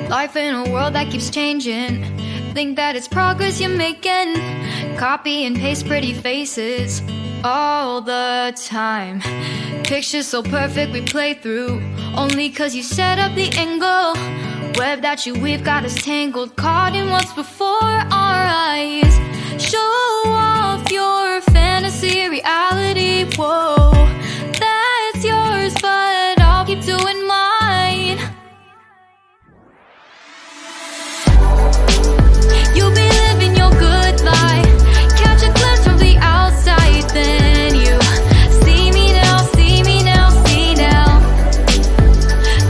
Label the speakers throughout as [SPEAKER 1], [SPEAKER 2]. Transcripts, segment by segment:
[SPEAKER 1] Life in a world that keeps changing. Think that it's progress you're making. Copy and paste pretty faces all the time. Pictures so perfect we play through, only cause you set up the angle. Web that you weave got us tangled, caught in what's before our eyes. Show off your fantasy reality, whoa, that's yours, but I'll keep doing mine. You'll be living your good life, catch a glimpse from the outside, then you see me now, see me now, see now.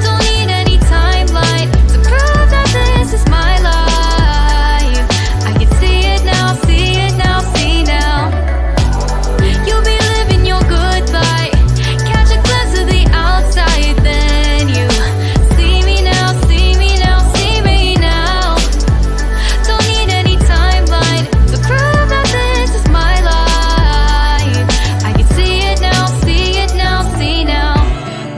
[SPEAKER 1] Don't need any timeline to prove that this is my life. I can see it now, see it now, see now. You'll be living your good life, catch a glimpse of the outside, then you see me now, see me now, see me now. Don't need any timeline to prove that this is my life. I can see it now, see it now, see now.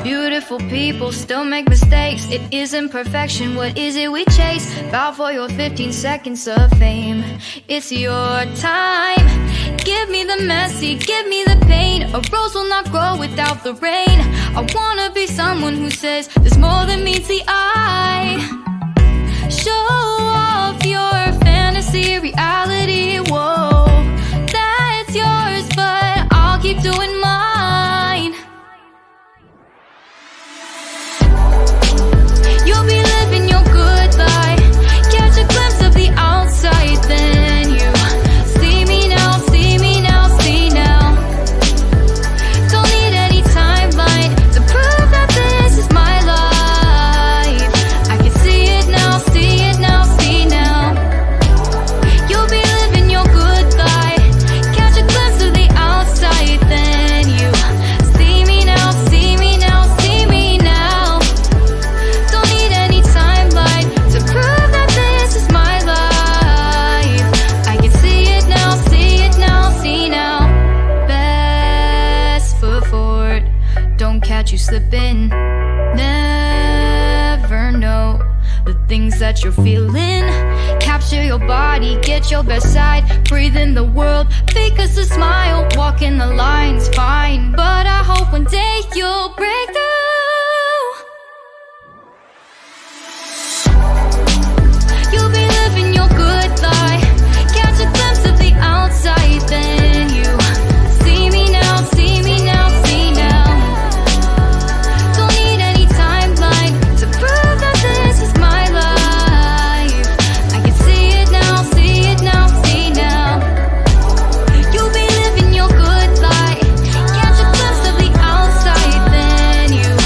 [SPEAKER 1] Beautiful people still make mistakes. It isn't perfection, what is it we chase? Bow for your 15 seconds of fame. It's your time. Give me the messy, give me the pain. A rose will not grow without the rain. I wanna be someone who says there's more than meets the eye. Show off your fantasy reality, whoa, that's yours, but I'll keep doing mine. You'll be living your good life, catch a glimpse of the outside, then you see me now, see me now, see now. Don't need any timeline to prove that this is my life. I can see it now, see it now, see now. You'll be living your good life, catch a glimpse of the outside, then you see me now, see me now, see me now. Don't need any timeline to prove that this is my life. I can see it now, see it now, see now. Best foot forward, don't catch you slipping. Never know the things that you're feeling. Capture your body, get your best side. Breathe in the world, fake us a smile. Walk in the lines, fine, but I hope one day you'll break through. You'll be living your good life, catch a glimpse of the outside, then you see me now, see me now, see now. Don't need any timeline to prove that this is my life. I can see it now, see it now, see now. You'll be living your good life, catch a glimpse of the outside, then you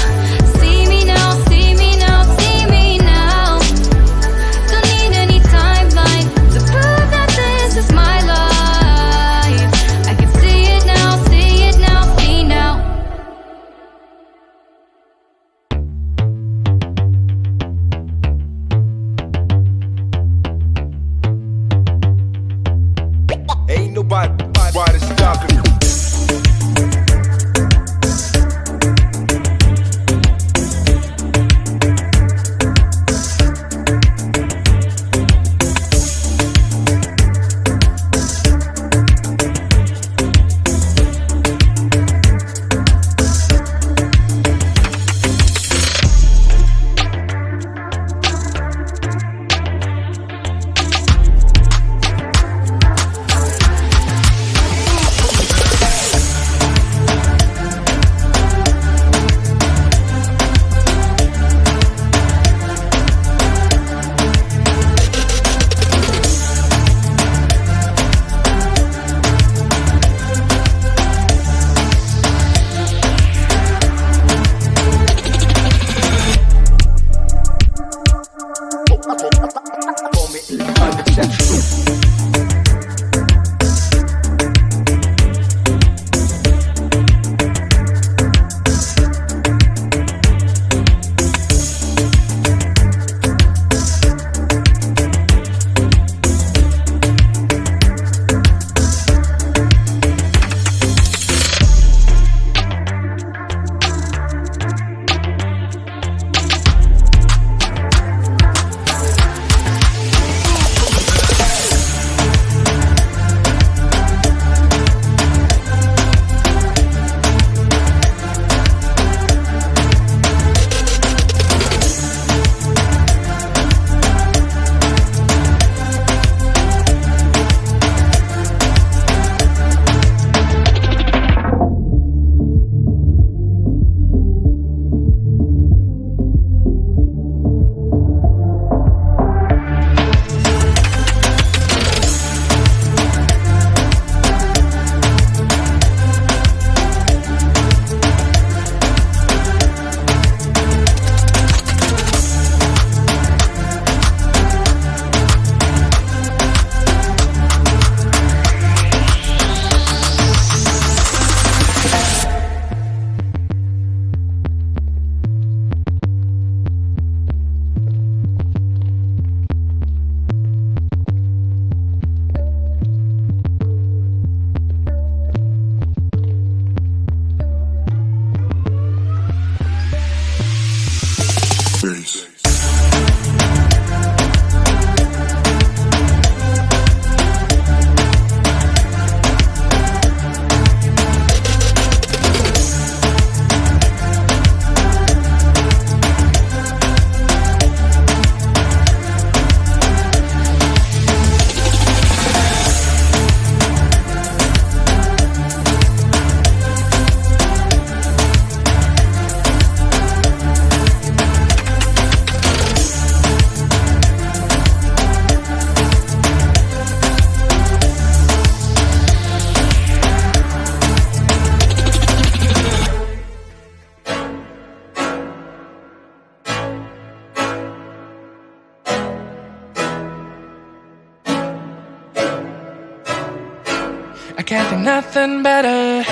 [SPEAKER 2] I can't think nothing better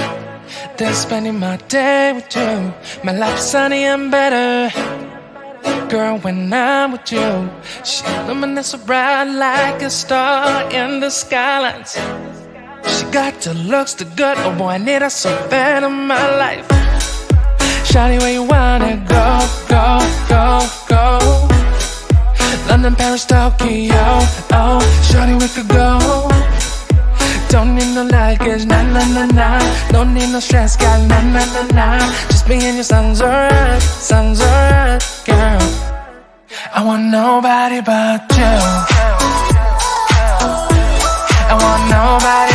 [SPEAKER 2] than spending my day with you. My life's sunny and better, girl, when I'm with you. She illuminates so bright like a star in the skylines. She got the looks, the good, oh boy, I need her so bad in my life. Shawty, where you wanna go, go, go, go? London, Paris, Tokyo, oh, shawty, we could go. Don't need no luggage, nah, nah, nah, nah. Don't need no stress, girl, nah, nah, nah, nah. Just me and you sounds alright, girl. I want nobody but you. I want nobody